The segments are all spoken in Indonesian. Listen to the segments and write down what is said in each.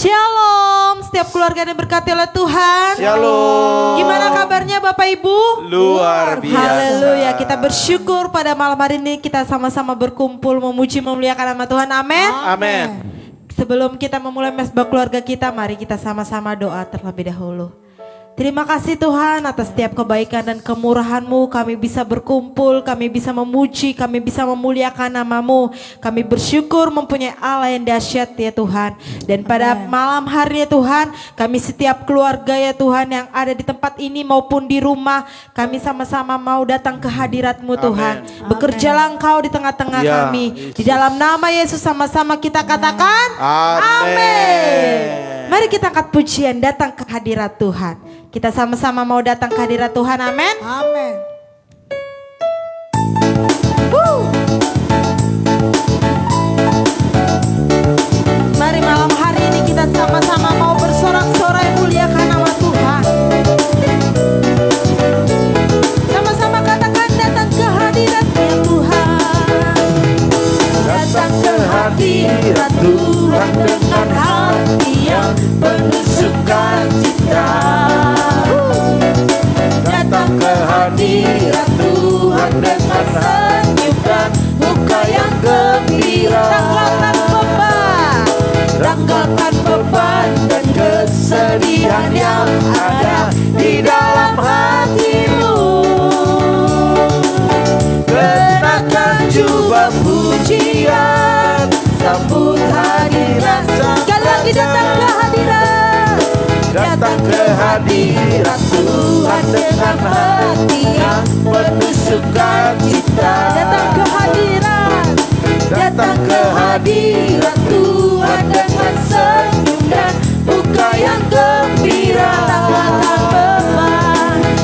Shalom, setiap keluarga yang berkati oleh Tuhan. Shalom. Gimana kabarnya Bapak Ibu? Luar biasa. Haleluya, kita bersyukur pada malam hari ini kita sama-sama berkumpul memuji memuliakan nama Tuhan. Amin. Amin. Sebelum kita memulai mesbah keluarga kita, mari kita sama-sama doa terlebih dahulu. Terima kasih Tuhan atas setiap kebaikan dan kemurahan-Mu. Kami bisa berkumpul, kami bisa memuji, kami bisa memuliakan nama-Mu. Kami bersyukur mempunyai Allah yang dahsyat ya Tuhan. Dan pada malam hari ya Tuhan, kami setiap keluarga ya Tuhan yang ada di tempat ini maupun di rumah, kami sama-sama mau datang ke hadirat-Mu Tuhan. Bekerjalah Engkau di tengah-tengah Ya, kami. Yesus. Di dalam nama Yesus sama-sama kita katakan Amin. Mari kita angkat pujian datang ke hadirat Tuhan. Kita sama-sama mau datang ke hadirat Tuhan. Amin. Amin. Mari malam hari ini kita sama-sama mau bersorak-sorai muliakan nama Tuhan. Sama-sama katakan datang ke hadirat-Nya Tuhan. Datang ke hadirat Tuhan dengan hati yang penuh sukacita. Datang ke hadirat Tuhan dengan senyum dan muka yang gembira. Ranggalkan beban dan kesedihan yang ada di dalam hatimu. Kenakan jubah pujian, sambut hadirat Sang Sekali lagi datang ke hadirat. Datang ke hadirat Tuhan dengan hati yang penuh sukacita. Datang ke hadirat. Datang ke hadirat Tuhan dengan senyum dan muka yang gembira.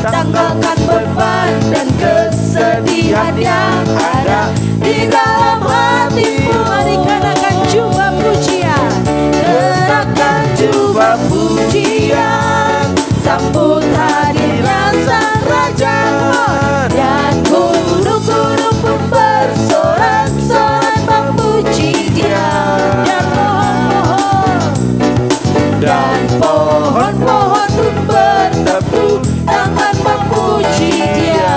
Tanggalkan beban dan kesedihan yang ada di dalam hatimu. Mari kenakan jubah pujian. Kenakan jubah pujian, sambut hadirat Sang Raja. Dan gunung-gunung pun bersorak-sorai memuji Dia. Dan pohon-pohon pun bertepuk tangan memuji Dia.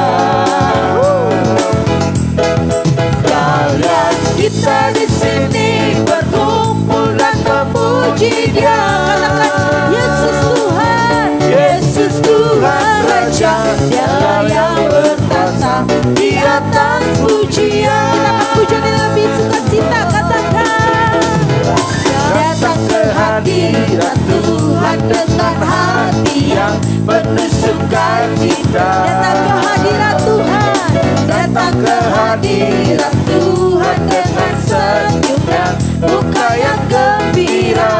Sekalian kita di sini berkumpul dan memuji Dia. Katakan Yesus Tuhan. Yesus Tuhan Raja, Dialah yang bertata di atas pujian. Pujian yang lebih sukacita katakan. Datang ke hadirat Tuhan dengan hati yang penuh sukacita. Datang ke hadirat Tuhan. Datang ke hadirat Tuhan dengan senyum dan muka yang gembira.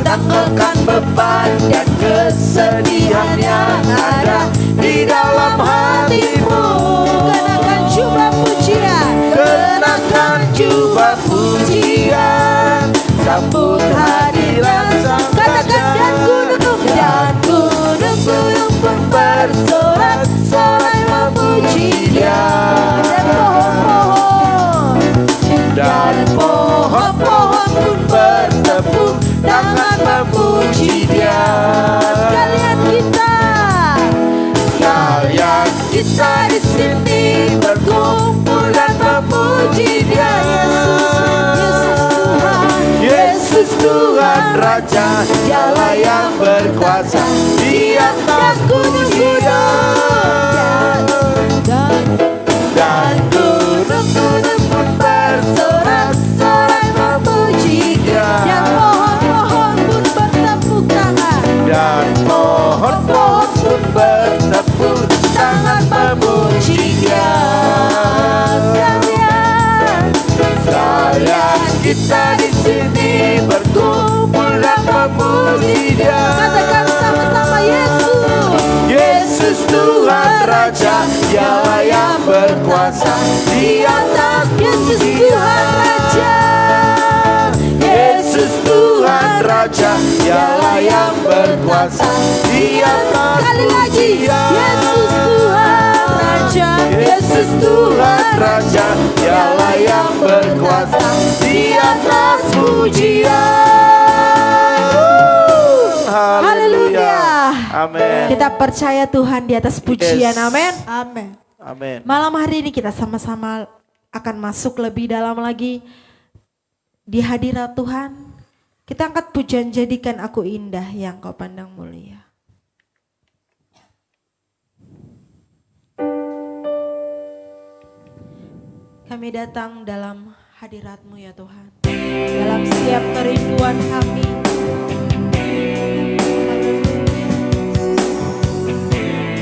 Tanggalkan beban dan kesedihan yang ada di dalam hatimu. Kenakan jubah pujian. Kenakan jubah pujian, sambut hadirat Sang Katakan Raja. dan gunung-gunung pun bersorak-sorai memuji Dia. Dan pohon-pohon pun bertepuk tangan memuji Dia. Sekalian kita di sini berkumpul dan memuji Dia. Yesus Tuhan Raja, Dialah yang berkuasa di atas pujian. Dan gunung-gunung pun bersorak-sorai memuji Dia. Dan pohon-pohon pun bertepuk tangan. Dan pohon-pohon pun bertepuk tangan memuji Dia. Sekalian kita di sini berkumpul dan memuji Dia. Katakan sama-sama Yesus. Yesus Tuhan Raja, Dialah yang berkuasa di atas Yesus pujian. Tuhan Raja. Yesus Tuhan Raja, Dialah yang berkuasa di atas Sekali lagi pujian. Yesus Tuhan Raja. Yesus Tuhan Raja, Dialah yang berkuasa di atas pujian. Haleluya. Amin. Kita percaya Tuhan di atas pujian. Yes. Amin. Amin. Amin. Malam hari ini kita sama-sama akan masuk lebih dalam lagi di hadirat Tuhan. Kita angkat pujian, jadikan aku indah yang kau pandang mulia. Kami datang dalam hadirat-Mu ya Tuhan. Dalam setiap kerinduan kami.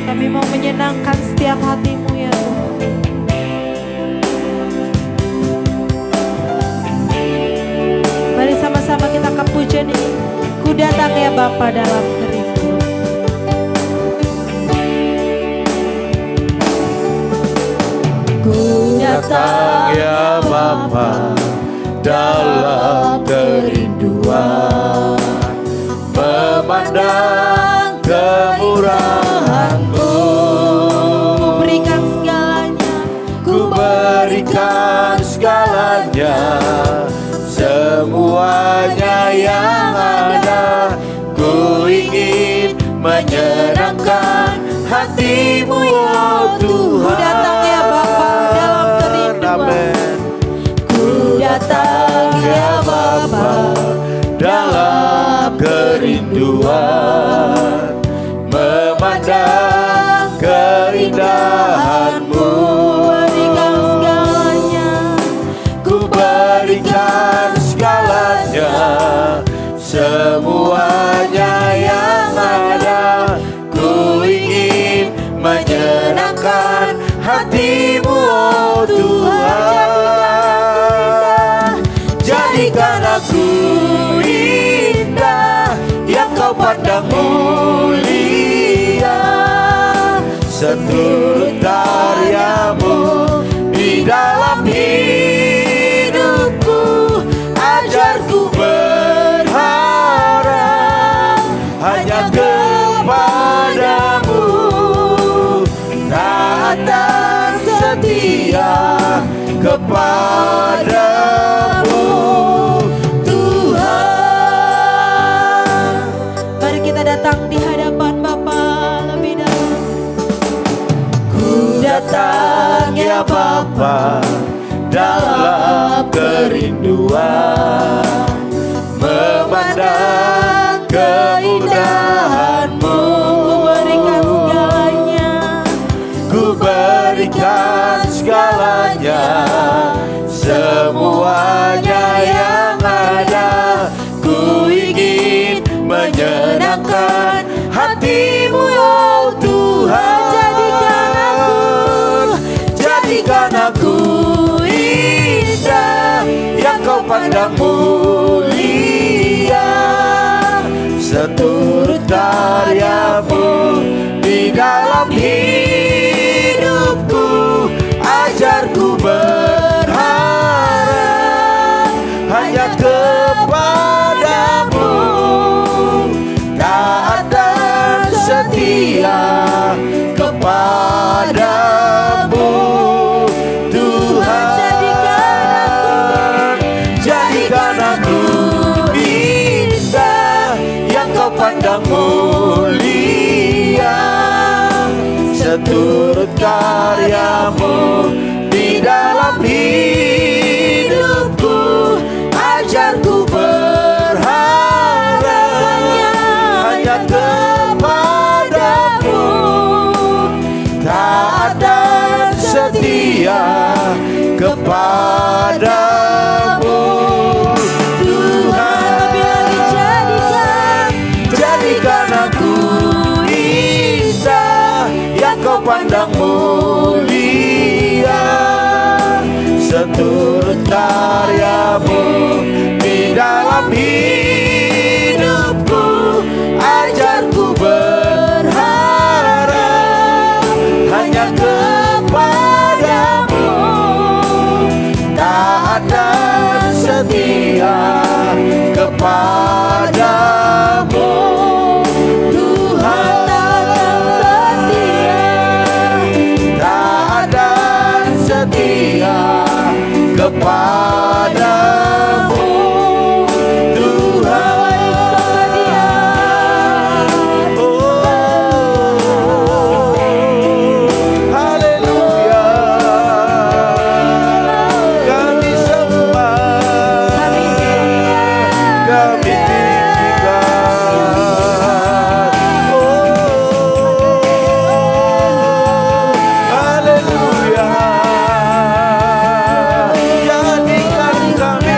Kami mau menyenangkan setiap hati-Mu ya Tuhan. Mari sama-sama kita angkat pujian ini. Ku datang ya Bapa dalam kerinduan. Ku Datang ya Bapa dalam kerinduan, memandang kemurahan-Mu. Berikan segalanya, Ku berikan segalanya, semuanya yang ada. Ku ingin menyenangkan hati-Mu ya Tuhan. Ku datang ya Bapa dalam kerinduan. Amin. Ku datang ya Bapa Dalam kerinduan, memandang keindahan-Mu. berikan segalanya. Ku berikan segalanya, semuanya yang ada. Ku ingin menyenangkan hati-Mu oh Tuhan. Jadikan aku indah yang Kau pandang mulia, seturut karya-Mu di dalam hidupku. Ajarku berharap hanya kepadamu, taat dan setia kepadamu Tuhan. Mari kita datang di hadapan Bapa lebih dalam. Ku datang ya Bapa dalam kerinduan, memandang keindahan-Mu. Berikan segalanya. Ku berikan segalanya, semuanya yang ada. Ku ingin menyenangkan hati-Mu oh Tuhan. Jadikan aku indah yang Kau pandang mulia, seturut karya-Mu di dalam hidupku. Ajarku berharap hanya kepadamu, taat dan setia kepadamu Tuhan. Jadikan aku indah yang Kau pandang mulia, seturut karya-Mu di dalam hidupku. Ajarku berharap hanya kepadamu, taat dan setia kepadamu Tuhan. Jadikan aku indah yang Kau pandang mulia, seturut karya-Mu di dalam hidupku. Ajarku berharap hanya kepadamu, taat dan setia kepadamu Tuhan. Taat dan setia kepadamu Tuhan. Oh, haleluya. Kami sembah, kami tinggikan. Oh, haleluya. Jadikan kami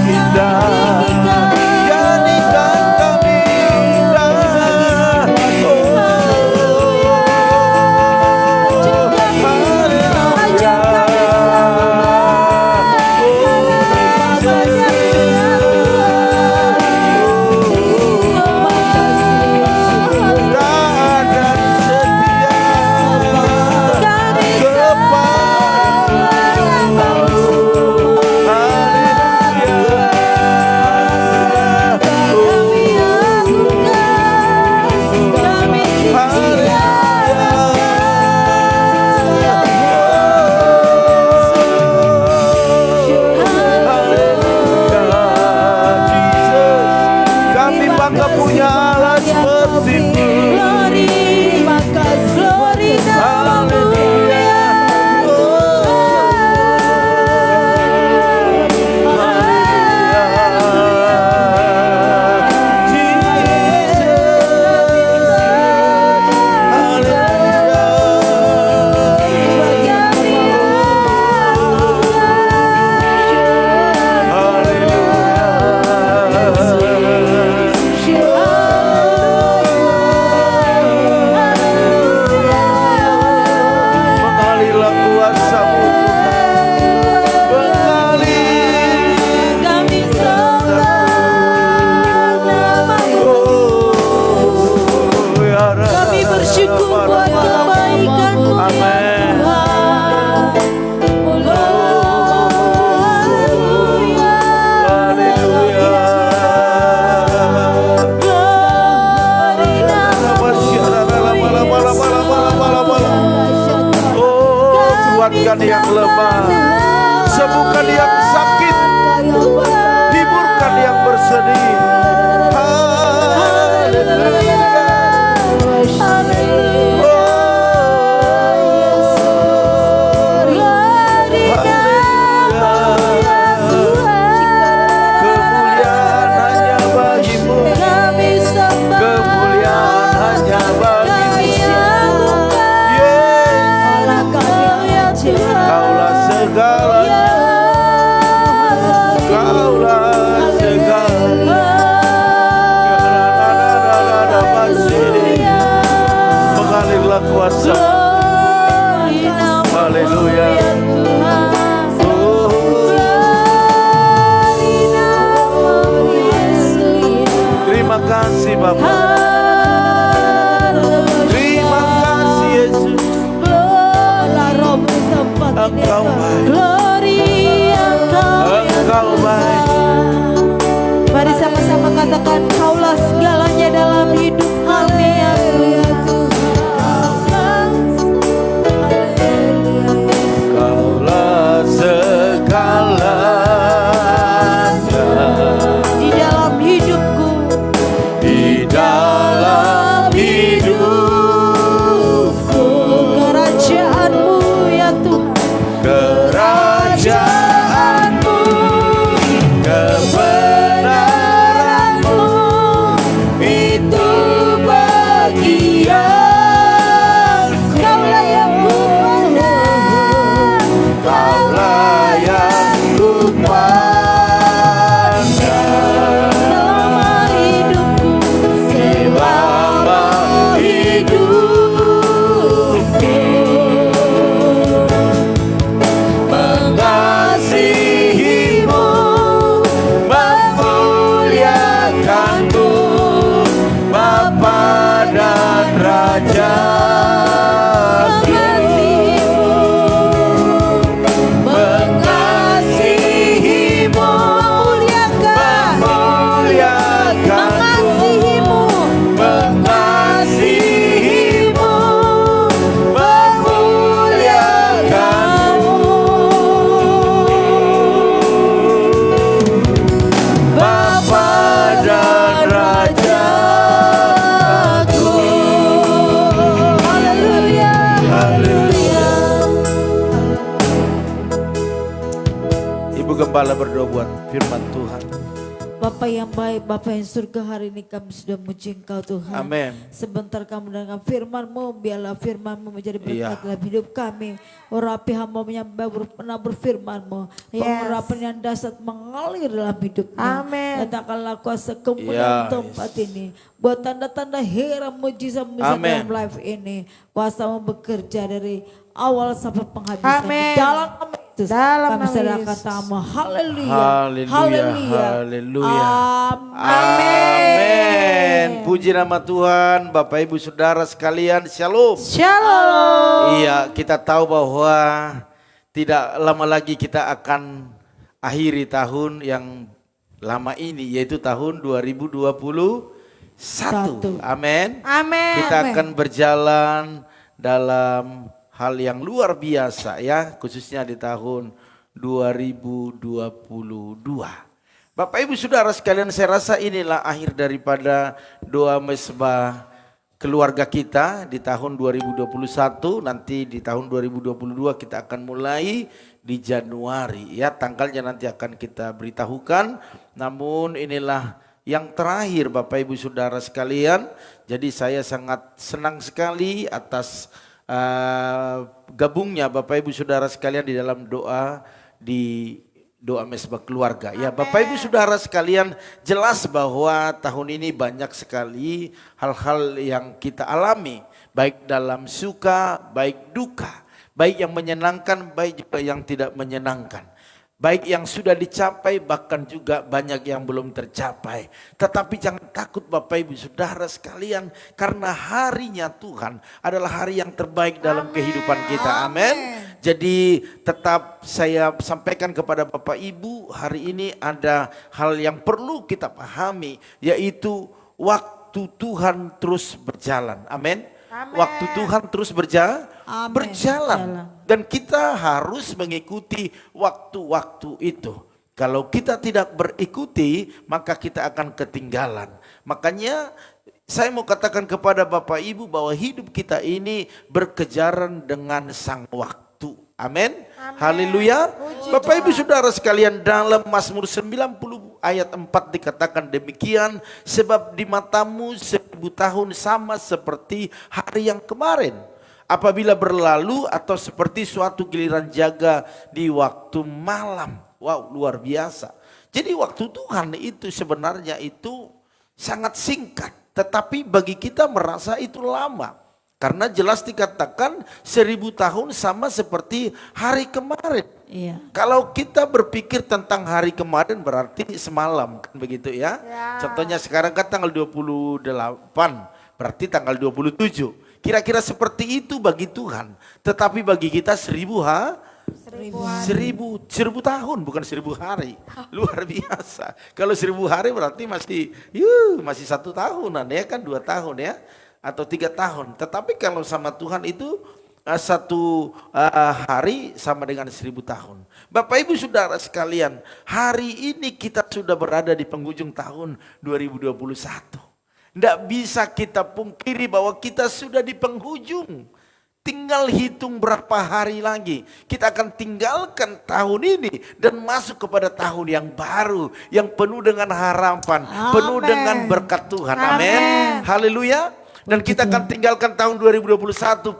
indah, jadikan kami indah. Oh, kami bangga punya Allah seperti-Mu. Mengalilah kuasa-Mu Tuhan, mengalir. Oh, ya Rabbi. Kami bersyukur buat kebaikan-Mu ya Amin. Oh, kuatkan yang lemah, sembuhkan yang sakit, hiburkan yang bersedih. Haleluya. Kemuliaan hanya bagi-Mu, kemuliaan hanya bagi-Mu. Yesus, Kaulah segalanya, Kaulah segalanya. Mengalirlah kuasa. Haleluya. Oh, terima kasih Bapa. Terima kasih Yesus. Engkau baik. Engkau baik. Mari sama-sama katakan Kaulah segalanya dalam hidup kami ya Tuhan. Kaulah segalanya Di dalam hidupku, di dalam hidupku. kerajaan-Mu ya Tuhan. Kerajaan Ibu Gembala berdoa buat firman Tuhan. Bapak yang baik, Bapak yang surga, hari ini kami sudah muji Engkau Tuhan. Amin. Sebentar kami mendengar firman-Mu, biarlah firman-Mu menjadi berkat Iya. dalam hidup kami. Urapi hamba-Mu yang berpenabur firman-Mu. Yes. Pengurapan yang dasar mengalir dalam hidupnya. Amin. Letakkanlah kuasa kemuliaan Iya, tempat ini. Buat tanda-tanda heran mujizat-mujizat Amin. dalam live ini. Kuasa-Mu bekerja dari awal sampai penghabisan. Amin. Di dalam nama Yesus, Dalam kami nama serahkan Yesus. tangan-Mu. Haleluya. Haleluya. Haleluya. Amin. Puji nama Tuhan, Bapak Ibu Saudara sekalian, Shalom. Shalom. Iya, kita tahu bahwa tidak lama lagi kita akan akhiri tahun yang lama ini, yaitu tahun 2021. Amin. Amin. Kita akan berjalan dalam hal yang luar biasa ya, khususnya di tahun 2022. Bapak Ibu Saudara sekalian, saya rasa inilah akhir daripada doa mesbah keluarga kita di tahun 2021. Nanti di tahun 2022 kita akan mulai di Januari ya, tanggalnya nanti akan kita beritahukan. Namun inilah yang terakhir Bapak Ibu Saudara sekalian. Jadi saya sangat senang sekali atas gabungnya Bapak Ibu Saudara sekalian di dalam doa mesbah keluarga. Ya, Bapak Ibu Saudara sekalian, jelas bahwa tahun ini banyak sekali hal-hal yang kita alami, baik dalam suka, baik duka, baik yang menyenangkan, baik juga yang tidak menyenangkan. Baik yang sudah dicapai, bahkan juga banyak yang belum tercapai. Tetapi jangan takut Bapak Ibu Saudara sekalian, karena harinya Tuhan adalah hari yang terbaik dalam kehidupan kita. Amin. Jadi tetap saya sampaikan kepada Bapak Ibu, hari ini ada hal yang perlu kita pahami, yaitu waktu Tuhan terus berjalan. Amin. Waktu Tuhan terus berjalan. Dan kita harus mengikuti waktu-waktu itu. Kalau kita tidak berikuti, maka kita akan ketinggalan. Makanya saya mau katakan kepada Bapak Ibu bahwa hidup kita ini berkejaran dengan sang waktu. Amin. Haleluya. Bapak Ibu Saudara sekalian, dalam Mazmur 90 ayat 4 dikatakan demikian, sebab di matamu 1000 tahun sama seperti hari yang kemarin, apabila berlalu, atau seperti suatu giliran jaga di waktu malam. Wow, luar biasa. Jadi waktu Tuhan itu sebenarnya itu sangat singkat, tetapi bagi kita merasa itu lama. Karena jelas dikatakan 1000 tahun sama seperti hari kemarin. Iya. Kalau kita berpikir tentang hari kemarin berarti semalam, kan begitu ya. Contohnya sekarang kan tanggal 28, berarti tanggal 27. Kira-kira seperti itu bagi Tuhan. Tetapi bagi kita 1000 tahun, bukan 1000 hari. Luar biasa. Kalau 1000 hari berarti masih 1 tahunan ya kan, 2 tahun ya. Atau 3 tahun. Tetapi kalau sama Tuhan itu satu hari sama dengan 1000 tahun. Bapak Ibu Saudara sekalian, hari ini kita sudah berada di penghujung tahun 2021. Tidak bisa kita pungkiri bahwa kita sudah di penghujung. Tinggal hitung berapa hari lagi. Kita akan tinggalkan tahun ini dan masuk kepada tahun yang baru, yang penuh dengan harapan, penuh dengan berkat Tuhan. Amin. Haleluya. Dan kita akan tinggalkan tahun 2021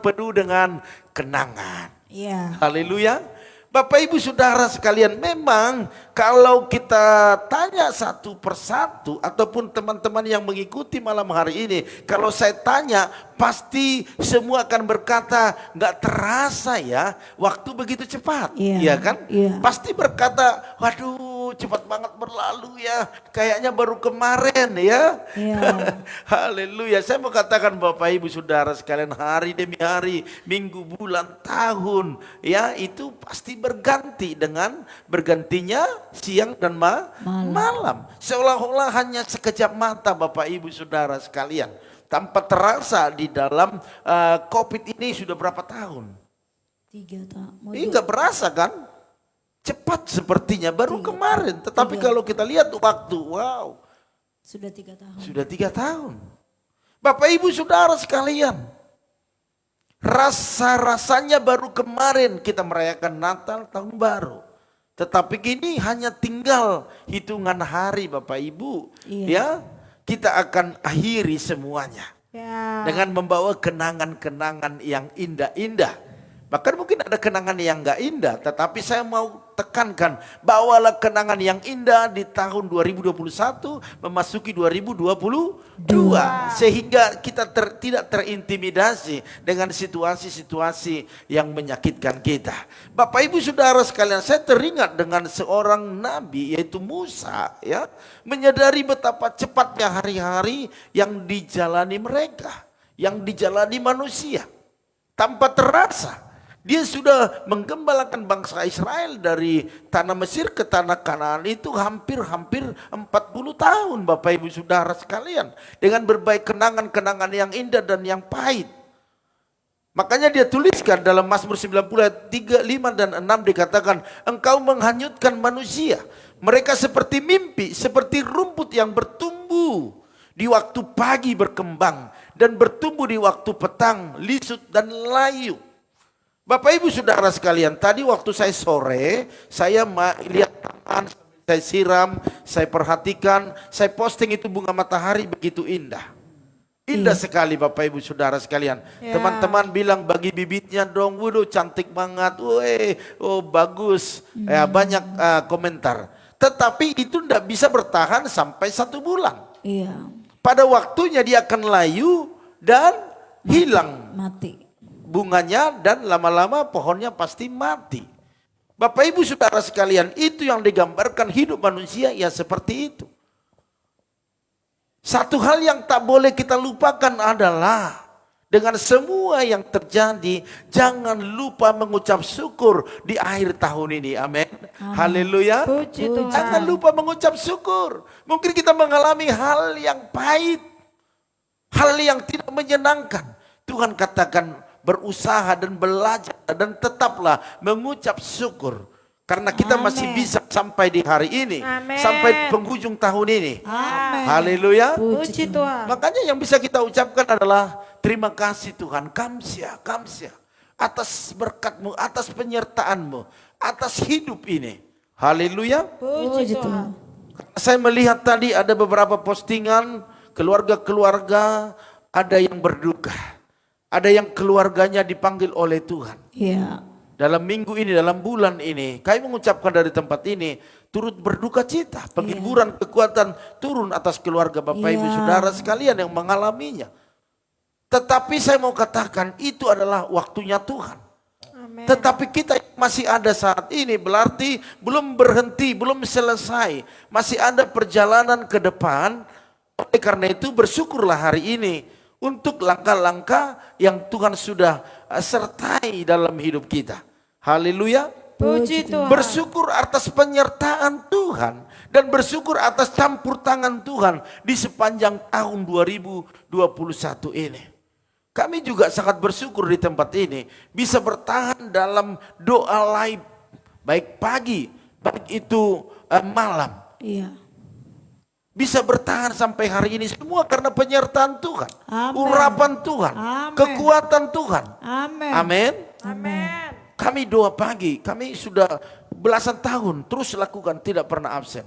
penuh dengan kenangan. Iya. Haleluya. Bapak Ibu Saudara sekalian, memang kalau kita tanya satu persatu ataupun teman-teman yang mengikuti malam hari ini, kalau saya tanya pasti semua akan berkata, nggak terasa ya waktu begitu cepat. Iya kan? Iya. Pasti berkata, waduh cepat banget berlalu ya, kayaknya baru kemarin ya. Iya. Haleluya. Saya mau katakan Bapak Ibu Saudara sekalian, hari demi hari, minggu, bulan, tahun ya, itu pasti berganti dengan bergantinya siang dan malam. Seolah-olah hanya sekejap mata Bapak Ibu Saudara sekalian. Tanpa terasa di dalam COVID ini sudah berapa tahun? 3 tahun. Ini nggak berasa kan? Cepat sepertinya baru kemarin. Tetapi kalau kita lihat waktu, wow. Sudah 3 tahun. Sudah 3 tahun. Bapak Ibu Saudara sekalian, rasa-rasanya baru kemarin kita merayakan Natal, Tahun Baru. Tetapi kini hanya tinggal hitungan hari Bapak Ibu. Iya. Ya, kita akan akhiri semuanya. Ya. Dengan membawa kenangan-kenangan yang indah-indah. Bahkan mungkin ada kenangan yang enggak indah, tetapi saya mau tekankan, bawalah kenangan yang indah di tahun 2021 memasuki 2022 sehingga kita tidak terintimidasi dengan situasi-situasi yang menyakitkan kita. Bapak Ibu Saudara sekalian, saya teringat dengan seorang nabi yaitu Musa, ya, menyadari betapa cepatnya hari-hari yang dijalani mereka, yang dijalani manusia tanpa terasa. Dia sudah menggembalakan bangsa Israel dari tanah Mesir ke tanah Kanaan itu hampir 40 tahun Bapak Ibu Saudara sekalian. Dengan berbagai kenangan-kenangan yang indah dan yang pahit. Makanya dia tuliskan dalam Mazmur 90 ayat 3, 5 dan 6 dikatakan, engkau menghanyutkan manusia. Mereka seperti mimpi, seperti rumput yang bertumbuh. Di waktu pagi berkembang dan bertumbuh di waktu petang, lisut dan layu. Bapak Ibu Saudara sekalian, tadi waktu saya sore, saya lihat taman, saya siram, saya perhatikan, saya posting itu bunga matahari begitu indah. Indah sekali Bapak Ibu Saudara sekalian. Ya. Teman-teman bilang bagi bibitnya dong, waduh cantik banget, oh bagus. Ya, banyak komentar. Tetapi itu tidak bisa bertahan sampai 1 bulan. Iya. Pada waktunya dia akan layu dan hilang Mati. bunganya dan lama-lama pohonnya pasti mati. Bapak Ibu Saudara sekalian, itu yang digambarkan hidup manusia ya seperti itu. Satu hal yang tak boleh kita lupakan adalah dengan semua yang terjadi, jangan lupa mengucap syukur di akhir tahun ini. Amin. Haleluya. Puji Tuhan. Jangan lupa mengucap syukur. Mungkin kita mengalami hal yang pahit, hal yang tidak menyenangkan. Tuhan katakan, berusaha dan belajar dan tetaplah mengucap syukur. Karena kita masih bisa sampai di hari ini. Amin. Sampai penghujung tahun ini. Amin. Haleluya. Puji Tuhan. Makanya yang bisa kita ucapkan adalah terima kasih Tuhan. Kamsia atas berkat-Mu, atas penyertaan-Mu, atas hidup ini. Haleluya. Puji Tuhan. Saya melihat tadi ada beberapa postingan keluarga-keluarga, ada yang berduka. Ada yang keluarganya dipanggil oleh Tuhan. Iya. Dalam minggu ini, dalam bulan ini, kami mengucapkan dari tempat ini, turut berduka cita. Penghiburan kekuatan turun atas keluarga Bapak Ibu Saudara sekalian yang mengalaminya. Tetapi saya mau katakan, itu adalah waktunya Tuhan. Amin. Tetapi kita masih ada saat ini, berarti belum berhenti, belum selesai. Masih ada perjalanan ke depan. Oleh karena itu bersyukurlah hari ini untuk langkah-langkah yang Tuhan sudah sertai dalam hidup kita. Haleluya. Puji Tuhan. Bersyukur atas penyertaan Tuhan dan bersyukur atas campur tangan Tuhan di sepanjang tahun 2021 ini. Kami juga sangat bersyukur di tempat ini bisa bertahan dalam doa live, baik pagi, baik itu malam. Iya. Bisa bertahan sampai hari ini semua karena penyertaan Tuhan, Amin. urapan Tuhan, Amin. kekuatan Tuhan. Amin. Amin. Amin. Kami doa pagi, kami sudah belasan tahun terus lakukan, tidak pernah absen.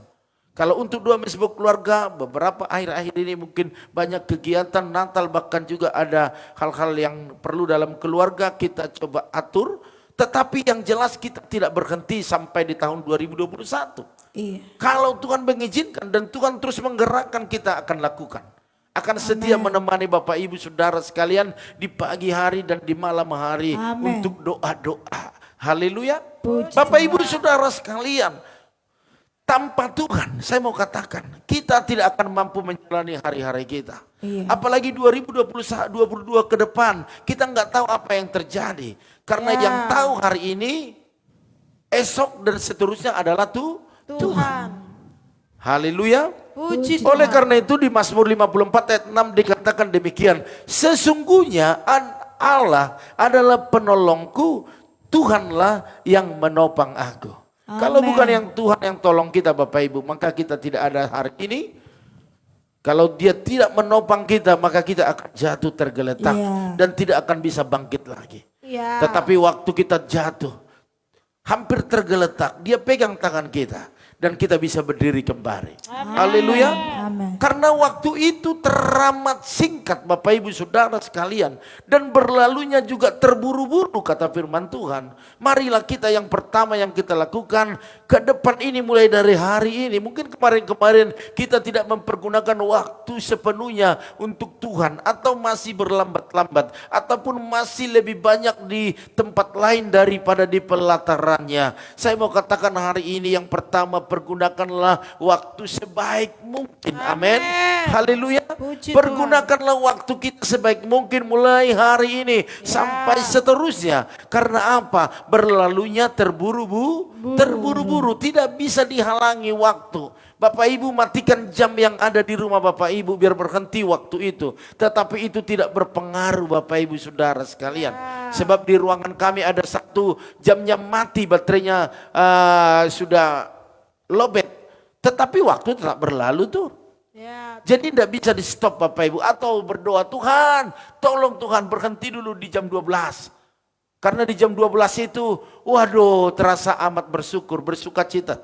Kalau untuk doa mesbah keluarga, beberapa akhir-akhir ini mungkin banyak kegiatan Natal, bahkan juga ada hal-hal yang perlu dalam keluarga kita coba atur. Tetapi yang jelas kita tidak berhenti sampai di tahun 2021. Iya. Kalau Tuhan mengizinkan dan Tuhan terus menggerakkan, kita akan lakukan. Akan setia menemani Bapak Ibu Saudara sekalian di pagi hari dan di malam hari. Amin. Untuk doa-doa. Haleluya. Puji Bapak Ibu Saudara sekalian, tanpa Tuhan, saya mau katakan, kita tidak akan mampu menjalani hari-hari kita. Iya. Apalagi 2022 ke depan, kita nggak tahu apa yang terjadi. Karena yang tahu hari ini, esok dan seterusnya adalah Tuhan. Haleluya. Puji Tuhan. Oleh karena itu di Mazmur 54 ayat 6 dikatakan demikian. Sesungguhnya Allah adalah penolongku, Tuhanlah yang menopang aku. Kalau bukan yang Tuhan yang tolong kita Bapak Ibu, maka kita tidak ada hari ini. Kalau dia tidak menopang kita, maka kita akan jatuh tergeletak dan tidak akan bisa bangkit lagi. Ya. Tetapi waktu kita jatuh, hampir tergeletak, dia pegang tangan kita dan kita bisa berdiri kembali. Haleluya. Amin. Karena waktu itu teramat singkat Bapak Ibu Saudara sekalian. Dan berlalunya juga terburu-buru kata firman Tuhan. Marilah kita yang pertama yang kita lakukan ke depan ini mulai dari hari ini. Mungkin kemarin-kemarin kita tidak mempergunakan waktu sepenuhnya untuk Tuhan. Atau masih berlambat-lambat. Ataupun masih lebih banyak di tempat lain daripada di pelatarannya. Saya mau katakan hari ini yang pertama, pergunakanlah waktu sebaik mungkin. Amin. Haleluya. Puji Pergunakanlah waktu kita sebaik mungkin mulai hari ini sampai seterusnya. Karena apa? Berlalunya terburu-buru. Tidak bisa dihalangi waktu. Bapak Ibu matikan jam yang ada di rumah Bapak Ibu biar berhenti waktu itu. Tetapi itu tidak berpengaruh Bapak Ibu Saudara sekalian. Sebab di ruangan kami ada satu jamnya mati, baterainya sudah lobet, tetapi waktu tetap berlalu tuh. Ya. Jadi tidak bisa di stop Bapak Ibu. Atau berdoa, Tuhan tolong Tuhan berhenti dulu di jam 12. Karena di jam 12 itu waduh terasa amat bersuka cita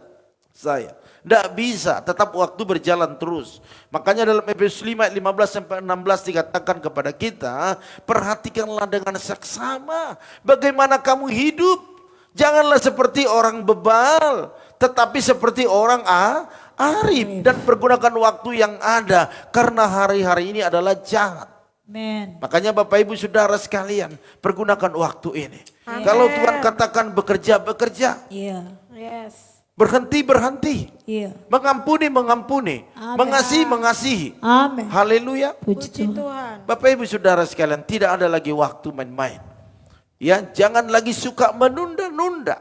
saya. Tidak bisa, tetap waktu berjalan terus. Makanya dalam Efesus 5 ayat 15 sampai 16 dikatakan kepada kita, perhatikanlah dengan seksama bagaimana kamu hidup. Janganlah seperti orang bebal, tetapi seperti orang arif, dan pergunakan waktu yang ada karena hari-hari ini adalah jahat. Amen. Makanya Bapak Ibu Saudara sekalian, pergunakan waktu ini. Kalau Tuhan katakan bekerja, Iya. Yes. berhenti. Iya. Mengampuni, mengasihi. Amin. Haleluya. Puji Puji Tuhan. Tuhan. Bapak Ibu Saudara sekalian, tidak ada lagi waktu main-main. Ya, jangan lagi suka menunda-nunda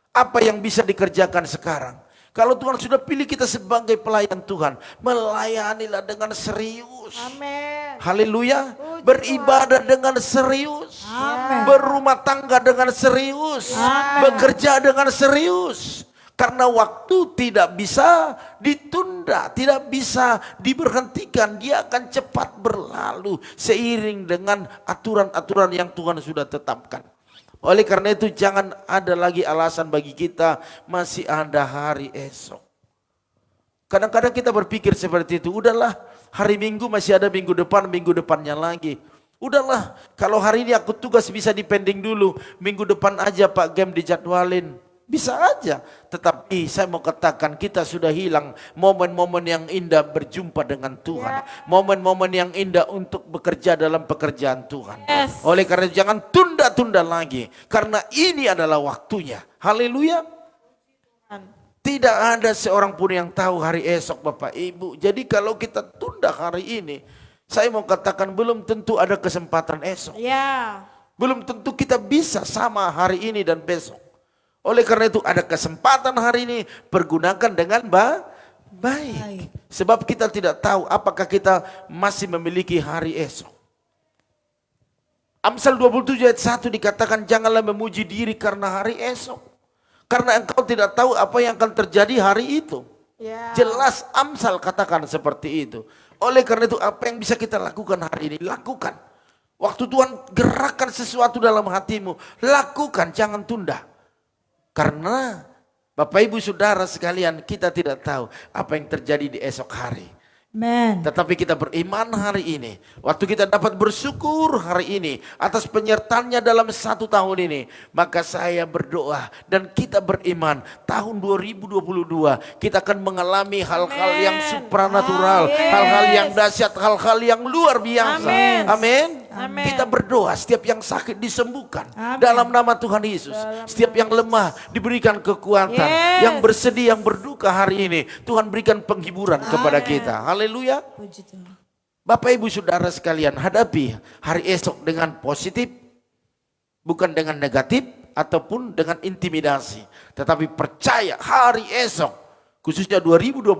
apa yang bisa dikerjakan sekarang. Kalau Tuhan sudah pilih kita sebagai pelayan Tuhan, melayanilah dengan serius. Amin. Haleluya. Beribadah dengan serius. Amin. Berumah tangga dengan serius. Bekerja dengan serius. Karena waktu tidak bisa ditunda, tidak bisa diberhentikan. Dia akan cepat berlalu seiring dengan aturan-aturan yang Tuhan sudah tetapkan. Oleh karena itu jangan ada lagi alasan bagi kita masih ada hari esok. Kadang-kadang kita berpikir seperti itu, udahlah hari Minggu masih ada minggu depannya lagi. Udahlah kalau hari ini aku tugas bisa dipending dulu, minggu depan aja Pak game dijadwalin. Bisa aja, tetapi saya mau katakan kita sudah hilang momen-momen yang indah berjumpa dengan Tuhan. Momen-momen yang indah untuk bekerja dalam pekerjaan Tuhan. Yes. Oleh karena itu jangan tunda-tunda lagi. Karena ini adalah waktunya. Haleluya. Tidak ada seorang pun yang tahu hari esok Bapak Ibu. Jadi kalau kita tunda hari ini, saya mau katakan belum tentu ada kesempatan esok. Ya. Belum tentu kita bisa sama hari ini dan besok. Oleh karena itu ada kesempatan hari ini, pergunakan dengan baik. Sebab kita tidak tahu apakah kita masih memiliki hari esok. Amsal 27 ayat 1 dikatakan janganlah memuji diri karena hari esok. Karena engkau tidak tahu apa yang akan terjadi hari itu. Ya. Jelas Amsal katakan seperti itu. Oleh karena itu apa yang bisa kita lakukan hari ini, lakukan. Waktu Tuhan gerakkan sesuatu dalam hatimu, lakukan, jangan tunda. Karena Bapak Ibu Saudara sekalian, kita tidak tahu apa yang terjadi di esok hari. Amen. Tetapi kita beriman hari ini. Waktu kita dapat bersyukur hari ini atas penyertaannya dalam 1 tahun ini. Maka saya berdoa dan kita beriman tahun 2022 kita akan mengalami hal-hal yang supranatural. Hal-hal yang dahsyat, hal-hal yang luar biasa. Amin. Amin. Kita berdoa setiap yang sakit disembuhkan dalam nama Tuhan Yesus. Setiap yang lemah diberikan kekuatan. Yang bersedih, yang berduka hari ini Tuhan berikan penghiburan kepada kita. Haleluya. Puji Tuhan. Bapak Ibu Saudara sekalian, hadapi hari esok dengan positif, bukan dengan negatif ataupun dengan intimidasi. Tetapi percaya hari esok, khususnya 2022,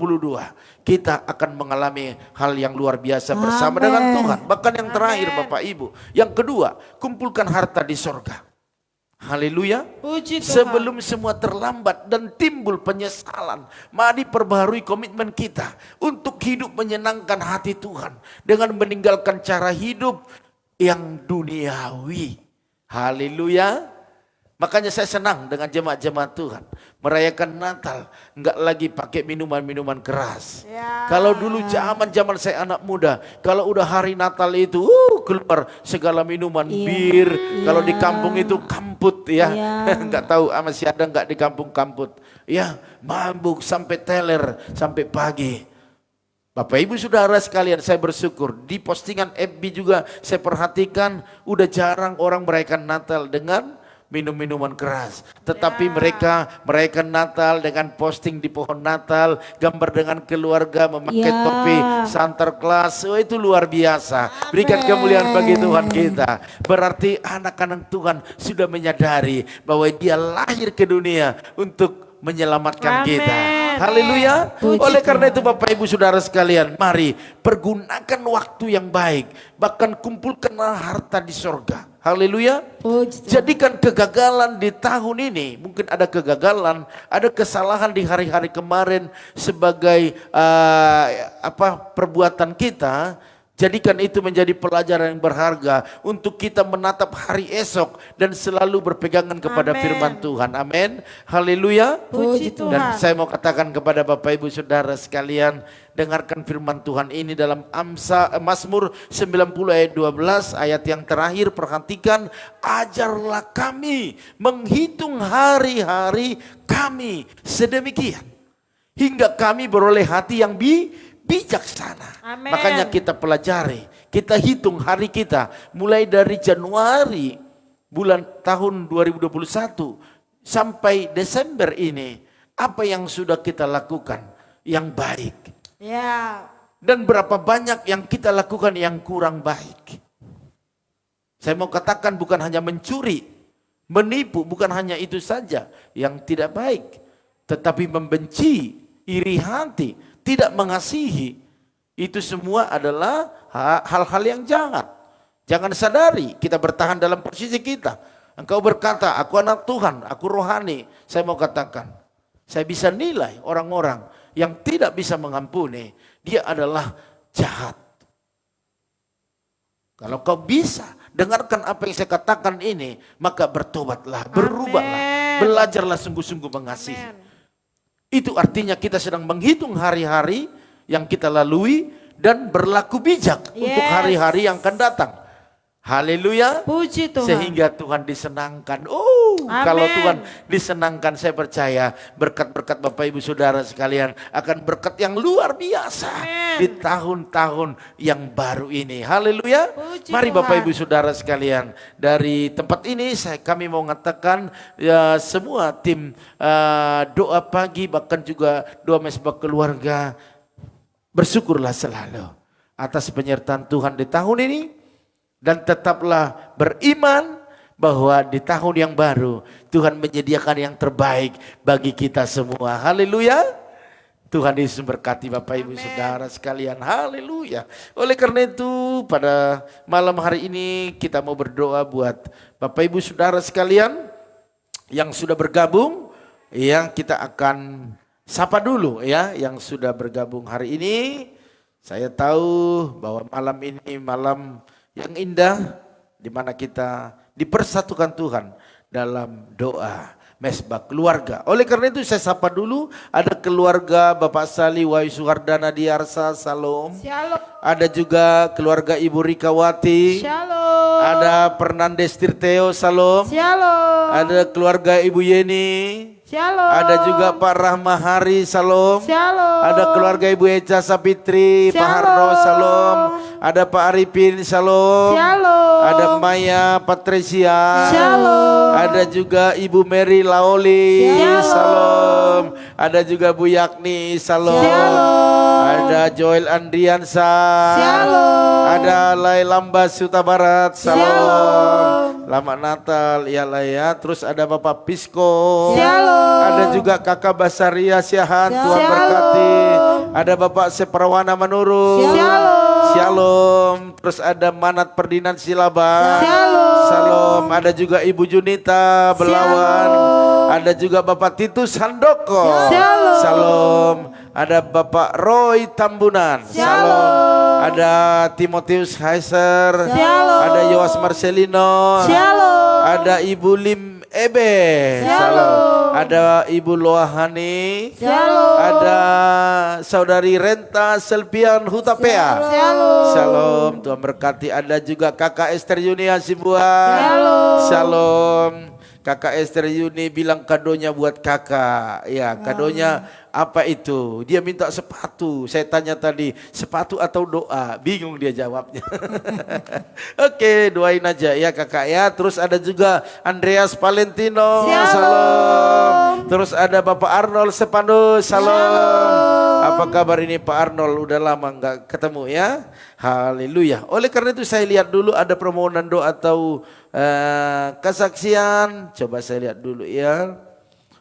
kita akan mengalami hal yang luar biasa bersama dengan Tuhan. Bahkan yang terakhir Bapak Ibu, yang kedua, kumpulkan harta di sorga. Haleluya. Puji Tuhan. Sebelum semua terlambat dan timbul penyesalan, mari perbaharui komitmen kita untuk hidup menyenangkan hati Tuhan dengan meninggalkan cara hidup yang duniawi. Haleluya. Makanya saya senang dengan jemaat-jemaat Tuhan merayakan Natal, enggak lagi pakai minuman-minuman keras. Kalau dulu zaman saya anak muda, kalau udah hari Natal itu keluar segala minuman bir. Kalau di kampung itu kamput ya. Enggak tahu masih ada enggak di kampung kamput. Ya, mabuk sampai teler sampai pagi. Bapak Ibu Saudara sekalian, saya bersyukur di postingan FB juga saya perhatikan udah jarang orang merayakan Natal dengan minum-minuman keras. Tetapi mereka merayakan Natal dengan posting di pohon Natal, gambar dengan keluarga memakai topi Santa Claus. Oh, itu luar biasa. Berikan kemuliaan bagi Tuhan kita. Berarti anak-anak Tuhan sudah menyadari bahwa dia lahir ke dunia untuk menyelamatkan kita. Haleluya. Oleh karena itu Bapak Ibu Saudara sekalian, mari pergunakan waktu yang baik. Bahkan kumpulkanlah harta di sorga. Haleluya. Jadikan kegagalan di tahun ini, mungkin ada kegagalan, ada kesalahan di hari-hari kemarin sebagai perbuatan kita. Jadikan itu menjadi pelajaran yang berharga untuk kita menatap hari esok dan selalu berpegangan kepada firman Tuhan. Amin. Haleluya. Puji Tuhan. Dan saya mau katakan kepada Bapak Ibu Saudara sekalian, dengarkan firman Tuhan ini dalam Mazmur 90 ayat 12, ayat yang terakhir. Perhatikan, ajarlah kami menghitung hari-hari kami sedemikian hingga kami beroleh hati yang bijaksana. Amen. Makanya kita pelajari, kita hitung hari kita mulai dari Januari tahun 2021 sampai Desember ini, apa yang sudah kita lakukan yang baik. Ya. Dan berapa banyak yang kita lakukan yang kurang baik. Saya mau katakan bukan hanya mencuri, menipu, bukan hanya itu saja yang tidak baik, tetapi membenci, iri hati, tidak mengasihi, itu semua adalah hal-hal yang jahat. Jangan sadari kita bertahan dalam posisi kita. Engkau berkata, aku anak Tuhan, aku rohani. Saya mau katakan, saya bisa nilai orang-orang yang tidak bisa mengampuni, dia adalah jahat. Kalau kau bisa dengarkan apa yang saya katakan ini, maka bertobatlah, berubahlah, belajarlah sungguh-sungguh mengasihi. Itu artinya kita sedang menghitung hari-hari yang kita lalui dan berlaku bijak untuk hari-hari yang akan datang. Haleluya. Puji Tuhan. Sehingga Tuhan disenangkan. Kalau Tuhan disenangkan, saya percaya berkat-berkat Bapak Ibu Saudara sekalian akan berkat yang luar biasa di tahun-tahun yang baru ini. Haleluya. Mari Tuhan. Bapak Ibu Saudara sekalian, dari tempat ini kami mau mengatakan ya, semua tim doa pagi bahkan juga doa mesbah keluarga, bersyukurlah selalu atas penyertaan Tuhan di tahun ini. Dan tetaplah beriman bahwa di tahun yang baru Tuhan menyediakan yang terbaik bagi kita semua. Haleluya. Tuhan Yesus berkati Bapak Ibu Saudara sekalian. Haleluya. Oleh karena itu pada malam hari ini kita mau berdoa buat Bapak Ibu Saudara sekalian yang sudah bergabung. Ya, kita akan sapa dulu ya yang sudah bergabung hari ini. Saya tahu bahwa malam ini malam yang indah di mana kita dipersatukan Tuhan dalam doa mesbah keluarga. Oleh karena itu saya sapa dulu, ada keluarga Bapak Sali Wahyu Suhardana di Arsa, Salam. Shalom. Ada juga keluarga Ibu Rikawati. Shalom. Ada Fernandes Tirteo, Salam. Shalom. Ada keluarga Ibu Yeni. Shalom. Ada juga Pak Rahmahari, Salam. Shalom. Ada keluarga Ibu Eca Sapitri, Pak Harno, Salam. Ada Pak Arifin, Salam. Shalom. Ada Maya Patricia. Shalom. Ada juga Ibu Mary Laoli, Shalom. Salam. Ada juga Bu Yakni, Salam. Shalom. Ada Joel Andriansa. Shalom. Ada Lailamba Suta Barat, Salam. Shalom. Selamat Natal, iyalah ya. Terus ada Bapak Pisko. Shalom. Ada juga Kakak Basaria Siahan, Tuhan Shalom. berkati. Ada Bapak Seprawana Menurut. Shalom. Shalom. Terus ada Manat Perdinan Silaba. Shalom. Shalom. Ada juga Ibu Junita Belawan. Ada juga Bapak Titus Handoko. Shalom. Shalom. Ada Bapak Roy Tambunan. Shalom. Ada Timotius Heiser. Shalom. Ada Yoas Marcelino. Shalom. Ada Ibu Lim Ebe. Shalom. Ada Ibu Loahani. Shalom. Ada Saudari Renta Selpian Hutapea. Shalom. Tuhan berkati. Ada juga Kakak Esther Yuni Hasibuan. Shalom. Kakak Esther Yuni bilang kadonya buat kakak. Ya, kadonya apa itu? Dia minta sepatu. Saya tanya tadi, sepatu atau doa? Bingung dia jawabnya. Oke, doain aja ya kakak ya. Terus ada juga Andreas Valentino. Shalom. Terus ada Bapak Arnold Stepanus. Shalom. Apa kabar ini Pak Arnold? Udah lama nggak ketemu ya. Haleluya. Oleh karena itu saya lihat dulu ada permohonan doa atau kesaksian. Coba saya lihat dulu ya.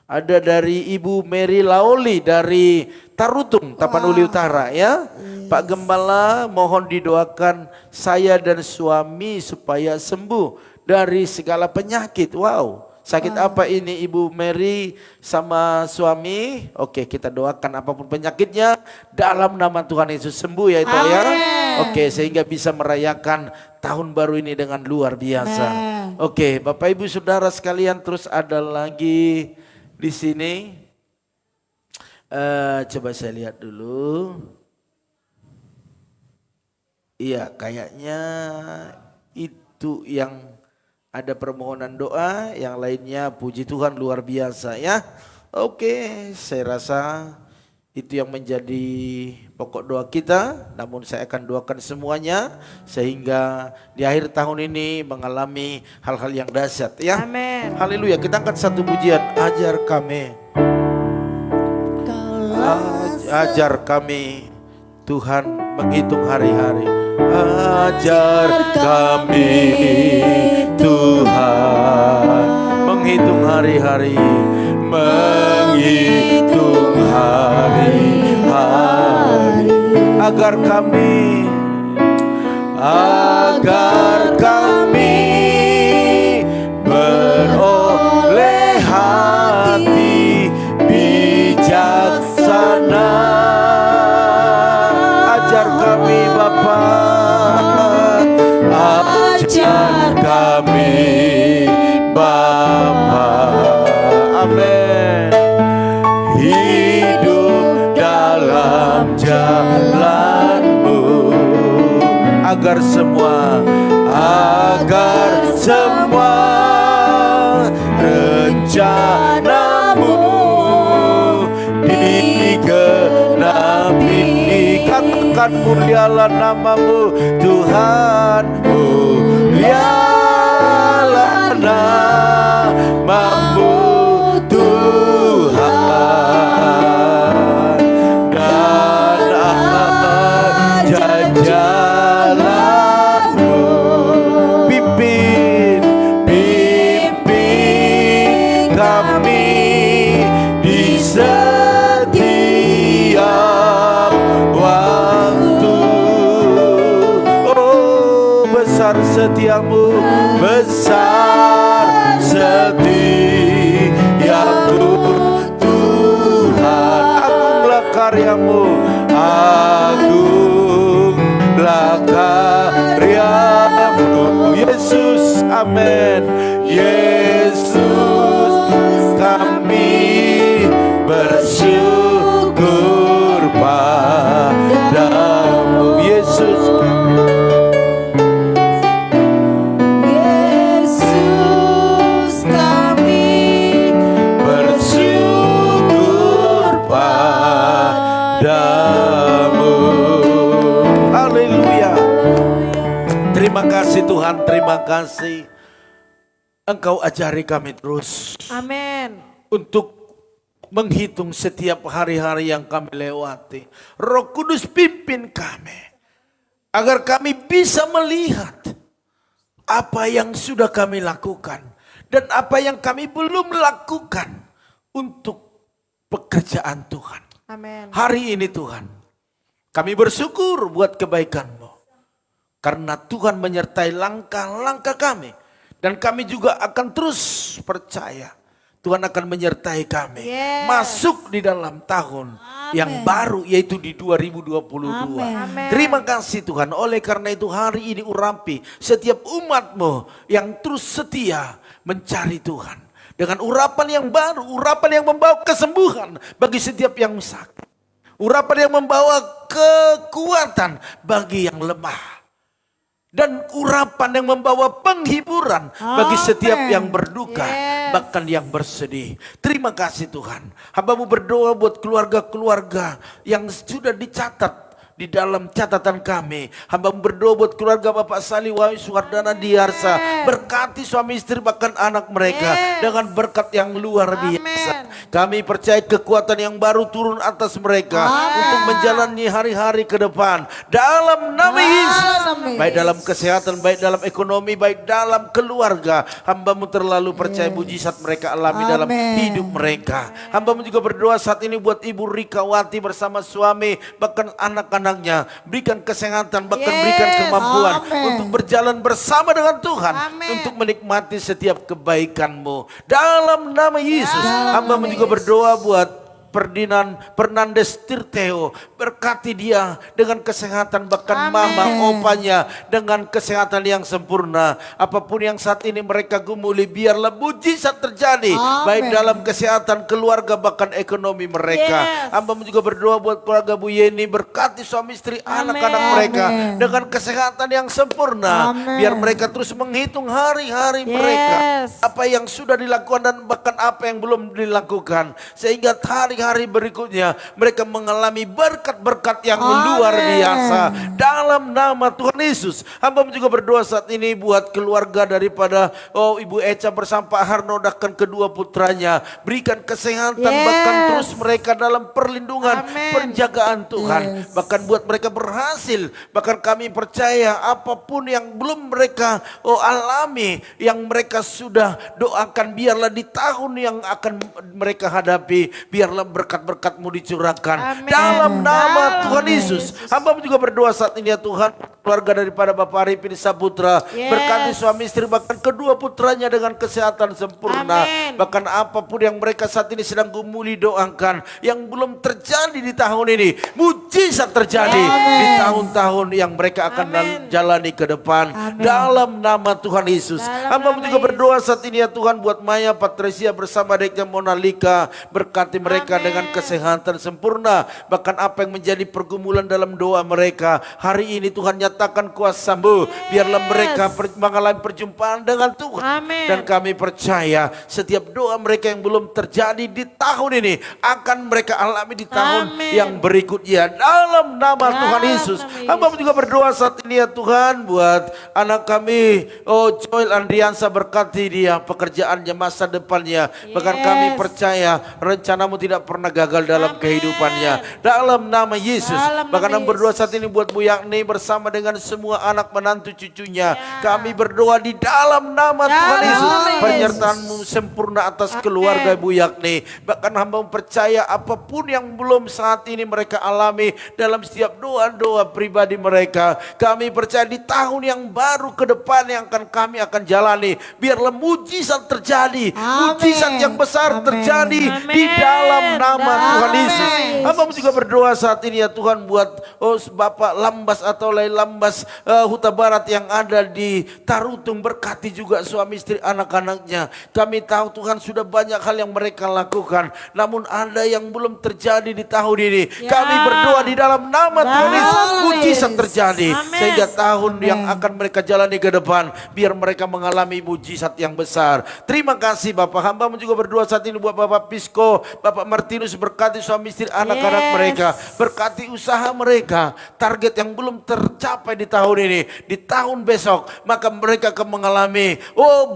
Ada dari Ibu Mary Laoli dari Tarutung, Tapanuli Utara ya. Pak Gembala mohon didoakan saya dan suami supaya sembuh dari segala penyakit. Wow. Sakit apa ini Ibu Mary sama suami? Oke, kita doakan apapun penyakitnya dalam nama Tuhan Yesus sembuh ya itu ya. Oke, sehingga bisa merayakan tahun baru ini dengan luar biasa. Oke, Bapak Ibu Saudara sekalian, terus ada lagi di sini. Coba saya lihat dulu. Iya, kayaknya itu yang ada permohonan doa, yang lainnya puji Tuhan luar biasa ya. Oke, saya rasa itu yang menjadi pokok doa kita. Namun saya akan doakan semuanya sehingga di akhir tahun ini mengalami hal-hal yang dahsyat ya. Amin. Haleluya. Kita angkat satu pujian. Ajar kami. Ajar kami Tuhan menghitung hari-hari. Ajar kami Tuhan menghitung hari-hari, menghitung hari-hari, agar kami beroleh hati bijaksana. Ajar kami Bapa, ajar kami Bapa, amin. Hidup dalam jalan-Mu, agar semua rencana-Mu digenapi. Katakan mulialah nama-Mu Tuhan, mulialah nama-Mu Tuhan, dan ajar jalan-Mu. Pimpin kami di setiap waktu. Oh, besar setiamu, besar setiamu Tuhan. Agunglah karyamu, agunglah karyamu Yesus, amin. Yesus, kami bersyukur padamu. Yesus, kami bersyukur padamu. Haleluya. Terima kasih Tuhan, terima kasih. Engkau ajari kami terus. Amin. Untuk menghitung setiap hari-hari yang kami lewati. Roh Kudus pimpin kami. Agar kami bisa melihat apa yang sudah kami lakukan. Dan apa yang kami belum lakukan untuk pekerjaan Tuhan. Amin. Hari ini Tuhan, kami bersyukur buat kebaikan-Mu. Karena Tuhan menyertai langkah-langkah kami. Dan kami juga akan terus percaya Tuhan akan menyertai kami. Yes. Masuk di dalam tahun yang baru, yaitu di 2022. Amen. Terima kasih Tuhan. Oleh karena itu hari ini urapi setiap umat-Mu yang terus setia mencari Tuhan. Dengan urapan yang baru, urapan yang membawa kesembuhan bagi setiap yang sakit. Urapan yang membawa kekuatan bagi yang lemah. Dan urapan yang membawa penghiburan bagi setiap yang berduka, bahkan yang bersedih. Terima kasih Tuhan. Hamba-Mu berdoa buat keluarga-keluarga yang sudah dicatat di dalam catatan kami. Hamba berdoa buat keluarga Bapak Salih Wahyu Suwardana Diarsa. Berkati suami istri bahkan anak mereka dengan berkat yang luar biasa. Kami percaya kekuatan yang baru turun atas mereka untuk menjalani hari-hari ke depan. Dalam nama Yesus. Baik dalam kesehatan, baik dalam ekonomi, baik dalam keluarga. Hamba-Mu terlalu percaya mujizat mereka alami dalam hidup mereka. Hamba-Mu juga berdoa saat ini buat Ibu Rikawati bersama suami, bahkan anak-anaknya. Berikan kesehatan, bahkan berikan kemampuan untuk berjalan bersama dengan Tuhan. Untuk menikmati setiap kebaikan-Mu. Dalam nama Yesus. Hamba-Mu juga berdoa buat Fernandes Tirteo, berkati dia dengan kesehatan, bahkan mama opanya dengan kesehatan yang sempurna. Apapun yang saat ini mereka gumuli, biarlah mujizat terjadi, baik dalam kesehatan keluarga bahkan ekonomi mereka. Hamba juga berdoa buat keluarga Bu Yeni, berkati suami istri anak-anak mereka dengan kesehatan yang sempurna. Biar mereka terus menghitung hari-hari mereka, apa yang sudah dilakukan dan bahkan apa yang belum dilakukan, sehingga hari-hari berikutnya mereka mengalami berkat-berkat yang luar biasa. Dalam nama Tuhan Yesus, hamba juga berdoa saat ini buat keluarga daripada Ibu Eca bersama Pak Harno dan kedua putranya. Berikan kesehatan, bahkan terus mereka dalam perlindungan, penjagaan Tuhan. Bahkan buat mereka berhasil. Bahkan kami percaya apapun yang belum mereka alami, yang mereka sudah doakan, biarlah di tahun yang akan mereka hadapi, biarlah berkat-berkat-Mu dicurahkan. Dalam nama Tuhan Yesus. Hamba juga berdoa saat ini ya Tuhan, keluarga daripada Bapak Arifin Saputra, berkati suami istri bahkan kedua putranya dengan kesehatan sempurna. Bahkan apapun yang mereka saat ini sedang gumuli, doakan yang belum terjadi di tahun ini, mujizat terjadi di tahun-tahun yang mereka akan jalani ke depan. Dalam nama Tuhan Yesus. Hamba juga berdoa saat ini ya Tuhan buat Maya Patricia bersama adiknya Monalika, berkati mereka dengan kesehatan sempurna. Bahkan apa yang menjadi pergumulan dalam doa mereka, hari ini Tuhan nyatakan kuasa-Mu. Biarlah mereka mengalami perjumpaan dengan Tuhan. Dan kami percaya setiap doa mereka yang belum terjadi di tahun ini akan mereka alami di tahun yang berikutnya. Dalam nama Tuhan Yesus. Hamba juga berdoa saat ini ya Tuhan buat anak kami Joel Andriansa, berkati dia pekerjaannya, masa depannya. Bahkan kami percaya rencana-Mu tidak pernah gagal dalam kehidupannya. Dalam nama Yesus. Bahkan kami berdoa saat ini buat Bu Yakni bersama dengan semua anak menantu cucunya. Kami berdoa di dalam nama Tuhan Yesus. Penyertaan-Mu sempurna atas keluarga Bu Yakni. Bahkan hamba percaya apapun yang belum saat ini mereka alami dalam setiap doa-doa pribadi mereka, kami percaya di tahun yang baru ke depan yang kami akan jalani, biarlah mujizat terjadi. Mujizat yang besar terjadi di dalam nama Tuhan Yesus. Hamba juga berdoa saat ini ya Tuhan buat Bapak Lambas atau Lai Lambas Huta Barat yang ada di Tarutung, berkati juga suami istri anak-anaknya. Kami tahu Tuhan sudah banyak hal yang mereka lakukan, namun ada yang belum terjadi di tahun ini. Kami berdoa di dalam nama Tuhan Yesus, mujizat terjadi. Sehingga tahun yang akan mereka jalani ke depan, biar mereka mengalami mujizat yang besar. Terima kasih Bapak. Hamba juga berdoa saat ini buat Bapak Pisko, Bapak Martinus, berkati suami istri anak-anak mereka, berkati usaha mereka. Target yang belum tercapai di tahun ini, di tahun besok, maka mereka akan mengalami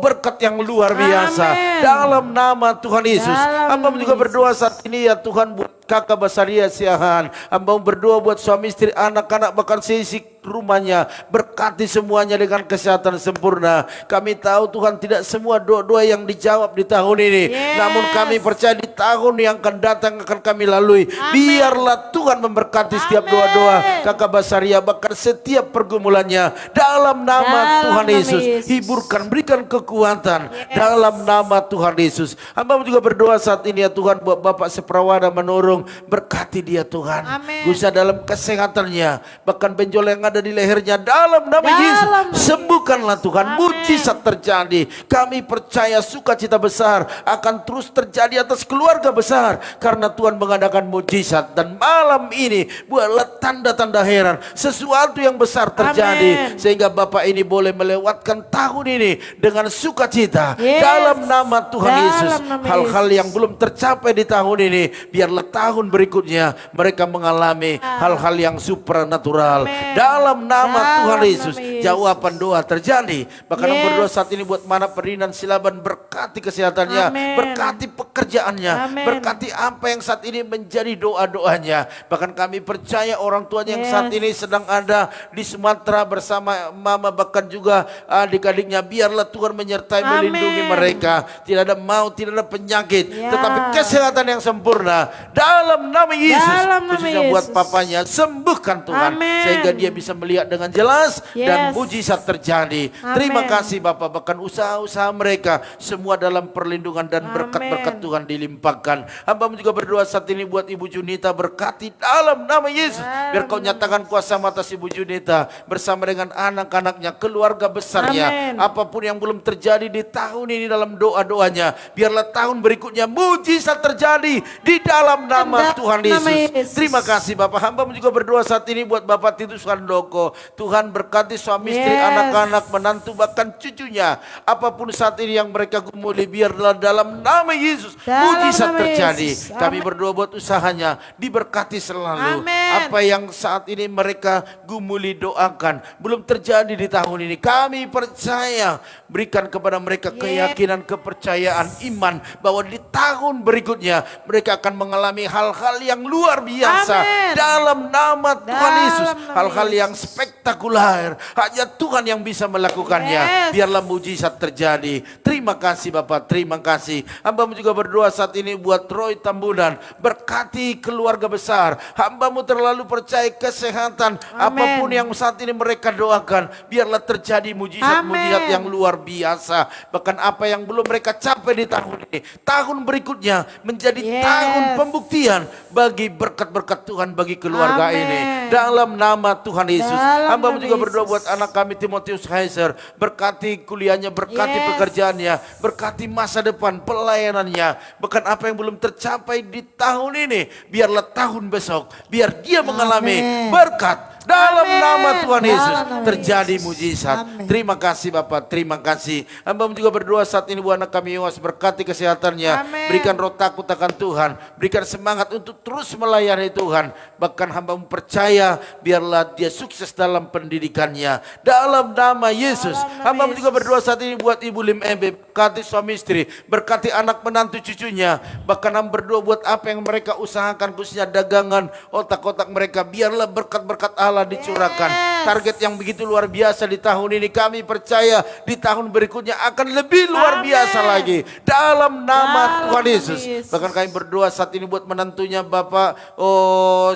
berkat yang luar biasa. Dalam nama Tuhan Yesus. Hamba juga berdoa saat ini ya Tuhan buat Kakak Basaria Siahan. Hamba berdoa buat suami istri anak-anak bahkan seisi rumahnya, berkati semuanya dengan kesehatan sempurna. Kami tahu Tuhan tidak semua doa-doa yang dijawab di tahun ini, namun kami percaya di tahun yang akan datang akan kami lalui. Biarlah Tuhan memberkati setiap doa-doa Kakak Basaria, bahkan setiap pergumulannya dalam nama Dalam Tuhan nama Yesus. Yesus. Hiburkan, berikan kekuatan dalam nama Tuhan Yesus. Hamba juga berdoa saat ini ya Tuhan, buat Bapak Seprawada Menurung, berkati dia Tuhan. Amin. Khususnya dalam kesehatannya, bahkan benjol yang ada di lehernya dalam nama Dalam Yesus. nama Yesus. Sembuhkanlah Tuhan, Amin. mujizat terjadi. Kami percaya sukacita besar akan terus terjadi atas keluarga besar karena Tuhan mengadakan mujizat, dan malam ini buatlah tanda-tanda heran, sesuatu yang besar terjadi Amin. sehingga Bapak ini boleh melewatkan tahun ini dengan sukacita Yes. dalam nama Tuhan Dalam Yesus. nama Hal-hal yang belum tercapai di tahun ini, biarlah tahun berikutnya mereka mengalami hal-hal yang supranatural. Amin. Dalam nama Dalam Tuhan nama Yesus, Yesus. jawaban doa terjadi. Bahkan Yes. berdoa saat ini buat mana Ferdinand Silaban, berkati kesehatannya, Amin. berkati pekerjaannya, Amin. berkati apa yang saat ini menjadi doa-doanya. Bahkan kami percaya orang tuanya yang saat Yes. ini sedang ada di Sumatera bersama mama, bahkan juga adik-adiknya, biarlah Tuhan menyertai, Amin. melindungi mereka. Tidak ada maut, tidak ada penyakit, Ya. tetapi kesehatan yang sempurna dalam nama Yesus. Dalam nama Khususnya buat Yesus. papanya, sembuhkan Tuhan, Amin. sehingga dia bisa melihat dengan jelas dan Yes. mujizat terjadi. Amin. Terima kasih Bapak, bahkan usaha-usaha mereka semua dalam perlindungan dan berkat-berkat Amin. Tuhan dilimpahkan. Hamba juga berdoa saat ini buat Ibu Junita, berkati dalam nama Yesus. Biar kau nyatakan kuasa atas Ibu Junita bersama dengan anak-anaknya, keluarga besarnya. Amin. Apapun yang belum terjadi di tahun ini dalam doa-doanya, biarlah tahun berikutnya mujizat terjadi di dalam nama Dalam Tuhan nama Yesus. Yesus. Terima kasih Bapak. Hamba juga berdoa saat ini buat Bapak Titus Handoko. Tuhan berkati suami istri, Yes. anak-anak, menantu, bahkan cucunya. Apapun saat ini yang mereka gumuli, biarlah dalam nama Yesus Dalam mujizat nama terjadi. Yesus. Kami Amin. berdoa buat usahanya, diberkati selalu. Amin. Apa yang saat ini mereka gumuli doakan belum terjadi di tahun ini, kami percaya, berikan kepada mereka keyakinan, kepercayaan, iman bahwa di tahun berikutnya mereka akan mengalami hal-hal yang luar biasa. Amin. Dalam nama Tuhan Dalam Yesus, nama hal-hal Yesus. yang spektakuler hanya Tuhan yang bisa melakukannya. Yes. Biarlah mujizat terjadi. Terima kasih Bapak, terima kasih. Hamba juga berdoa saat ini buat Roy Tambunan, berkati keluarga besar. Hamba-Mu terlalu percaya kesehatan. Apapun yang saat ini mereka doakan, biarlah terjadi mujizat-mujizat Amin. yang luar biasa. Bahkan apa yang belum mereka capai di tahun ini, tahun berikutnya menjadi Yes. tahun pembuktian bagi berkat-berkat Tuhan bagi keluarga Amin. ini. Dalam nama Tuhan Yesus. Dalam Hamba nama juga berdoa Yesus. buat anak kami Timotius Heiser, berkati kuliahnya, berkati Yes. pekerjaannya, berkati masa depan pelayanannya. Bahkan apa yang belum tercapai di tahun ini, biarlah tahun besok, biar dia mengalami Amin. berkat. Dalam Amin. nama Tuhan Dalam Yesus nama terjadi Yesus. mujizat. Amin. Terima kasih Bapak, terima kasih. Hamba juga berdoa saat ini buat anak kami Yowas, berkati kesehatannya, Amin. berikan roh takut akan Tuhan, berikan semangat untuk terus melayani Tuhan. Bahkan hamba percaya biarlah dia sukses dalam pendidikannya. Dalam nama Yesus. Dalam nama Hamba Yesus. juga berdoa saat ini buat Ibu Lim Embe, berkati suami istri, berkati anak menantu cucunya. Bahkan hamba berdoa buat apa yang mereka usahakan, khususnya dagangan, otak-otak mereka, biarlah berkat-berkat Allah dicurahkan. Yes. Target yang begitu luar biasa di tahun ini, kami percaya di tahun berikutnya akan lebih luar Amin. biasa lagi. Dalam nama Dalam Tuhan nama Yesus. Yesus. Bahkan kami berdoa saat ini buat menantunya Bapak,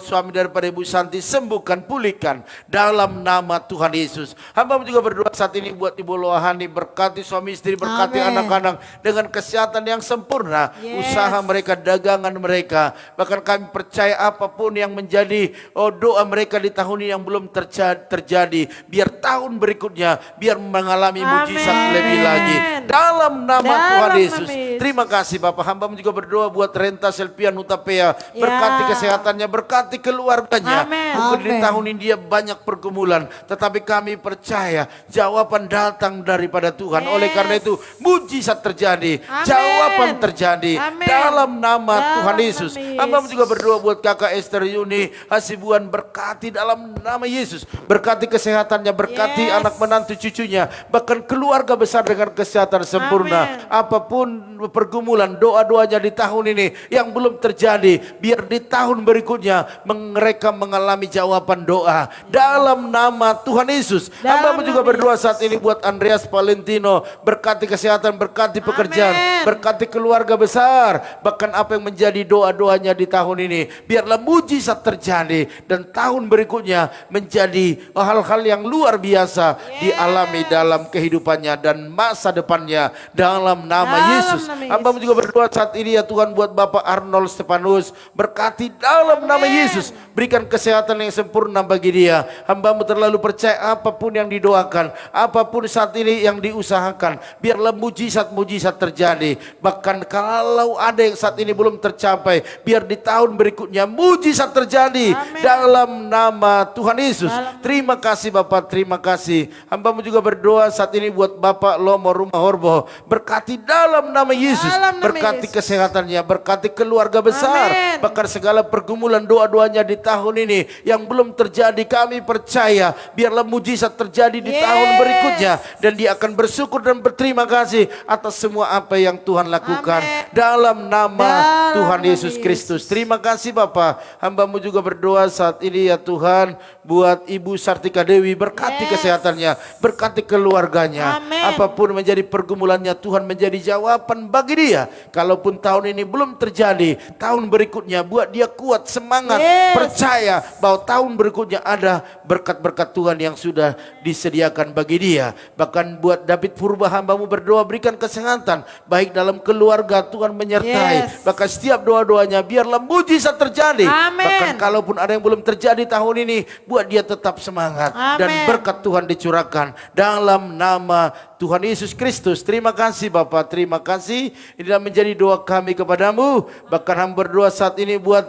suami daripada Ibu Santi, sembuhkan, pulihkan dalam nama Tuhan Yesus. Hamba juga berdoa saat ini buat Ibu Loahani, berkati suami istri, berkati Amin. anak-anak dengan kesehatan yang sempurna. Yes. Usaha mereka, dagangan mereka. Bahkan kami percaya apapun yang menjadi doa mereka di tahun ini yang belum terjadi, biar tahun berikutnya biar mengalami mujizat Amin. lebih lagi. Dalam nama Dalam Tuhan nama Yesus. Yesus. Terima kasih Bapak. Hamba juga berdoa buat Renta Selpian Utapea, berkati kesehatannya, berkati keluarganya. Amin. Mungkin di Amin. tahun ini dia banyak pergumulan, tetapi kami percaya jawaban datang daripada Tuhan. Yes. Oleh karena itu mujizat terjadi, Amin. jawaban terjadi. Amin. Dalam nama Dalam Tuhan nama Yesus. Yesus. Hamba juga berdoa buat Kakak Esther Yuni Hasibuan, berkati dalam nama Yesus. Berkati berkati kesehatannya, berkati anak menantu cucunya, bahkan keluarga besar dengan kesehatan sempurna. Apapun pergumulan, doa-doanya di tahun ini yang belum terjadi, biar di tahun berikutnya mereka mengalami jawaban doa dalam nama Tuhan Yesus. Hamba juga berdoa saat ini buat Andreas Valentino, berkati kesehatan, berkati pekerjaan, berkati keluarga besar, bahkan apa yang menjadi doa-doanya di tahun ini, biarlah mujizat terjadi dan tahun berikutnya menjadi hal-hal yang luar biasa dialami dalam kehidupannya dan masa depannya dalam nama Yesus. Hamba juga berdoa saat ini ya Tuhan buat Bapak Arnold Stefanus, berkati dalam nama Yesus, berikan kesehatan yang sempurna bagi dia. Hamba-Mu terlalu percaya apapun yang didoakan, apapun saat ini yang diusahakan, biarlah mujizat-mujizat terjadi. Bahkan kalau ada yang saat ini belum tercapai, biar di tahun berikutnya mujizat terjadi dalam nama Tuhan Yesus. Terima kasih Bapak, terima kasih. Hamba-Mu juga berdoa saat ini buat Bapak Lomo Rumah Horbo, berkati dalam nama Yesus, berkati kesehatannya, berkati keluarga besar, bahkan segala pergumulan doa-doanya di tahun ini yang belum terjadi, kami percaya biarlah mujizat terjadi di tahun berikutnya, dan dia akan bersyukur dan berterima kasih atas semua apa yang Tuhan lakukan dalam nama Tuhan Yesus Kristus. Terima kasih Bapak. Hamba-Mu juga berdoa saat ini ya Tuhan buat Ibu Sartika Dewi, berkati kesehatannya, berkati keluarganya. Apapun menjadi pergumulannya, Tuhan menjadi jawaban bagi dia. Kalaupun tahun ini belum terjadi, tahun berikutnya buat dia kuat, semangat, percaya bahwa tahun berikutnya ada berkat-berkat Tuhan yang sudah disediakan bagi dia. Bahkan buat David Purba, hamba-Mu berdoa berikan kesehatan baik dalam keluarga, Tuhan menyertai. Bahkan setiap doa-doanya biarlah mujizat terjadi. Bahkan kalaupun ada yang belum terjadi tahun ini, buat dia tetap semangat dan berkat Tuhan dicurahkan dalam nama Tuhan Yesus Kristus. Terima kasih Bapak, terima kasih. Inilah menjadi doa kami kepadamu. Bahkan hamba berdoa saat ini buat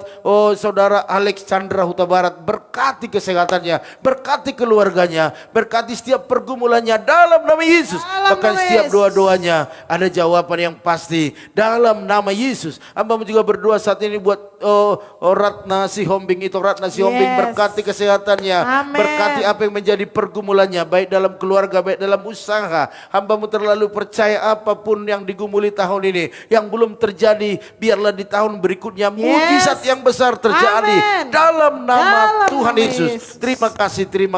saudara Alex Chandra Huta Barat, berkati kesehatannya, berkati keluarganya, berkati setiap pergumulannya dalam nama Yesus. Bahkan setiap doa-doanya ada jawaban yang pasti dalam nama Yesus. Hamba juga berdoa saat ini buat Ratna Sihombing itu, Ratna Sihombing, berkati kesehatannya, berkati apa yang menjadi pergumulannya, baik dalam keluarga, baik dalam usaha. Hamba-Mu terlalu percaya apapun yang digumuli tahun ini yang belum terjadi, biarlah di tahun berikutnya mujizat yang besar terjadi dalam nama Tuhan Yesus. Terima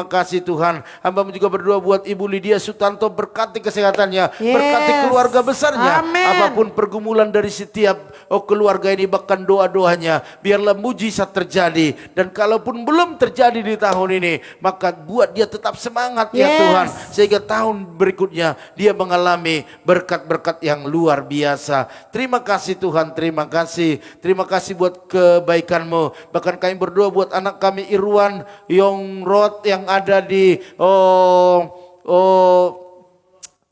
kasih Tuhan. Hamba-Mu juga berdoa buat Ibu Lydia Sutanto, berkati kesehatannya, berkati keluarga besarnya. Apapun pergumulan dari setiap keluarga ini, bahkan doa-doanya, biarlah mujizat terjadi. Dan kalaupun belum terjadi di tahun ini, maka buat dia tetap semangat ya Tuhan, sehingga tahun berikutnya dia mengalami berkat-berkat yang luar biasa. Terima kasih Tuhan, terima kasih. Terima kasih buat kebaikan-Mu. Bahkan kami berdoa buat anak kami Irwan Yongrod yang ada di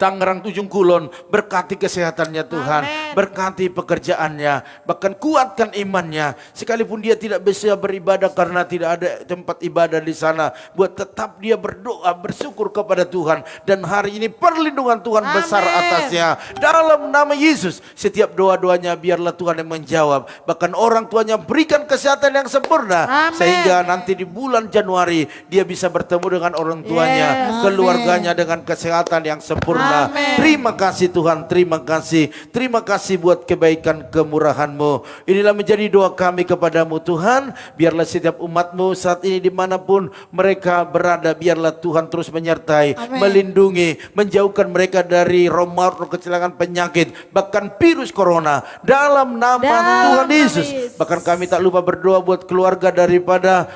Tangerang Tujung Kulon, berkati kesehatannya Tuhan, berkati pekerjaannya, bahkan kuatkan imannya. Sekalipun dia tidak bisa beribadah karena tidak ada tempat ibadah di sana, buat tetap dia berdoa, bersyukur kepada Tuhan. Dan hari ini perlindungan Tuhan besar atasnya. Dalam nama Yesus, setiap doa-doanya biarlah Tuhan yang menjawab. Bahkan orang tuanya berikan kesehatan yang sempurna, sehingga nanti di bulan Januari dia bisa bertemu dengan orang tuanya, keluarganya dengan kesehatan yang sempurna. Terima kasih Tuhan, terima kasih. Terima kasih buat kebaikan kemurahan-Mu. Inilah menjadi doa kami kepadamu Tuhan. Biarlah setiap umat-Mu saat ini dimanapun mereka berada, biarlah Tuhan terus menyertai, melindungi, menjauhkan mereka dari roh maut, roh kecelakaan, penyakit, bahkan virus corona dalam nama Tuhan Yesus. Bahkan kami tak lupa berdoa buat keluarga daripada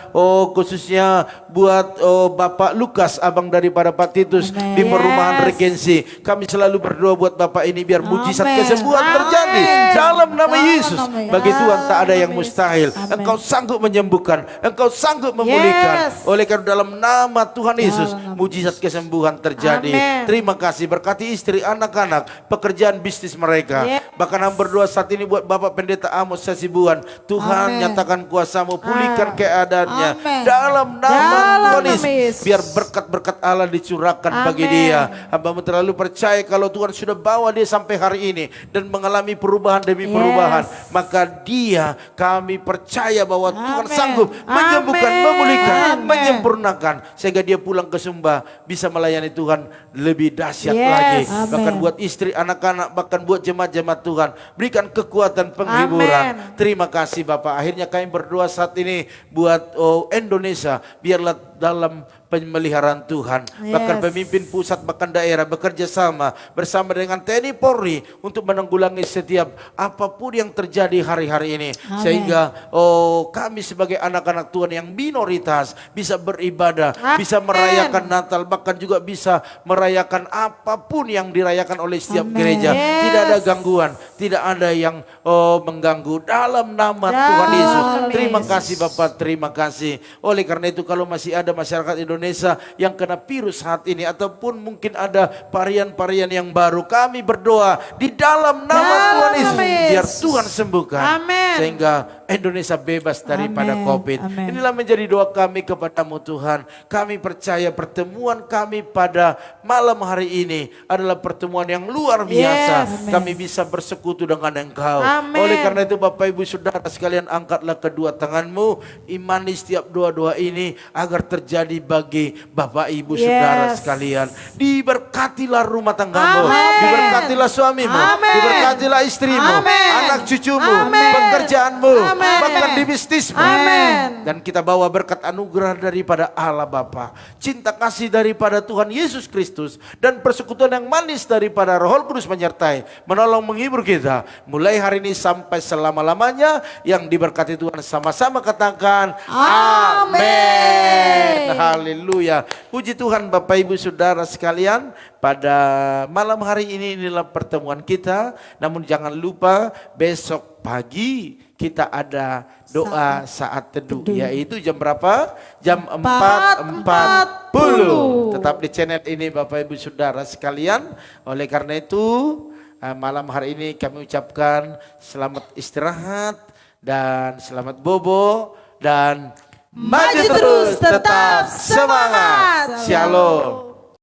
khususnya buat Bapak Lukas, abang daripada Pak Titus di perumahan Regensi. Kami selalu berdoa buat Bapak ini biar mujizat kesembuhan terjadi dalam nama Yesus. Bagi Tuhan tak ada yang mustahil. Engkau sanggup menyembuhkan, Engkau sanggup memulihkan. Oleh karena dalam nama Tuhan Yesus, mujizat kesembuhan terjadi. Amin. Terima kasih, berkati istri, anak-anak, pekerjaan bisnis mereka. Yes. Bahkan hamba berdoa saat ini buat Bapak Pendeta Amos Sasibuan. Tuhan Amin. nyatakan kuasa-Mu, pulihkan keadaannya. Amin. Dalam nama Dalam Tuhan nama Yesus. Yesus. Biar berkat-berkat Allah dicurahkan bagi Amin. dia. Hamba terlalu percaya kalau Tuhan sudah bawa dia sampai hari ini dan mengalami perubahan demi perubahan, maka dia, kami percaya bahwa Tuhan Amin. sanggup menyembuhkan, Amin. memulihkan, Amin. menyempurnakan sehingga dia pulang ke Sumba bisa melayani Tuhan lebih dahsyat Yes. lagi. Amin. Bahkan buat istri, anak-anak, bahkan buat jemaat-jemaat Tuhan, berikan kekuatan penghiburan. Amin. Terima kasih Bapak. Akhirnya kami berdoa saat ini buat Indonesia, biarlah dalam pemeliharaan Tuhan. Bahkan Yes. pemimpin pusat bahkan daerah bekerja sama bersama dengan TNI Polri untuk menanggulangi setiap apapun yang terjadi hari-hari ini. Amin. Sehingga kami sebagai anak-anak Tuhan yang minoritas bisa beribadah, Amin. bisa merayakan Natal, bahkan juga bisa merayakan apapun yang dirayakan oleh setiap Amin. gereja. Yes. Tidak ada gangguan, tidak ada yang mengganggu dalam nama Dalam Tuhan Yesus. nama Terima Yesus. kasih Bapak, terima kasih. Oleh karena itu kalau masih ada masyarakat Indonesia yang kena virus saat ini ataupun mungkin ada varian-varian yang baru, kami berdoa di dalam nama Dalam Tuhan Yesus nama Yesus. biar Tuhan sembuhkan Amin. sehingga Indonesia bebas daripada Amin. COVID. Amin. Inilah menjadi doa kami kepadamu Tuhan. Kami percaya pertemuan kami pada malam hari ini adalah pertemuan yang luar biasa. Yes. Kami bisa bersekutu dengan Engkau. Amin. Oleh karena itu Bapak Ibu Saudara sekalian, angkatlah kedua tanganmu, imani setiap doa-doa ini agar terjadi bagi Bapak Ibu Saudara Yes. sekalian. Diberkatilah rumah tanggamu, Amin. diberkatilah suamimu, Amin. diberkatilah istrimu, Amin. anak cucumu, Amin. pekerjaanmu, Amin. bahkan di bisnismu. Amin. Dan kita bawa berkat anugerah daripada Allah Bapa, cinta kasih daripada Tuhan Yesus Kristus, dan persekutuan yang manis daripada Roh Kudus menyertai, menolong menghibur kita mulai hari ini sampai selama-lamanya. Yang diberkati Tuhan sama-sama katakan amin. Haleluya. Puji Tuhan Bapak Ibu Saudara sekalian, pada malam hari ini inilah pertemuan kita. Namun jangan lupa besok pagi kita ada doa saat teduh, yaitu jam berapa? Jam 4.40. Tetap di channel ini Bapak Ibu Saudara sekalian. Oleh karena itu malam hari ini kami ucapkan selamat istirahat dan selamat bobo dan maju terus, tetap semangat. Shalom.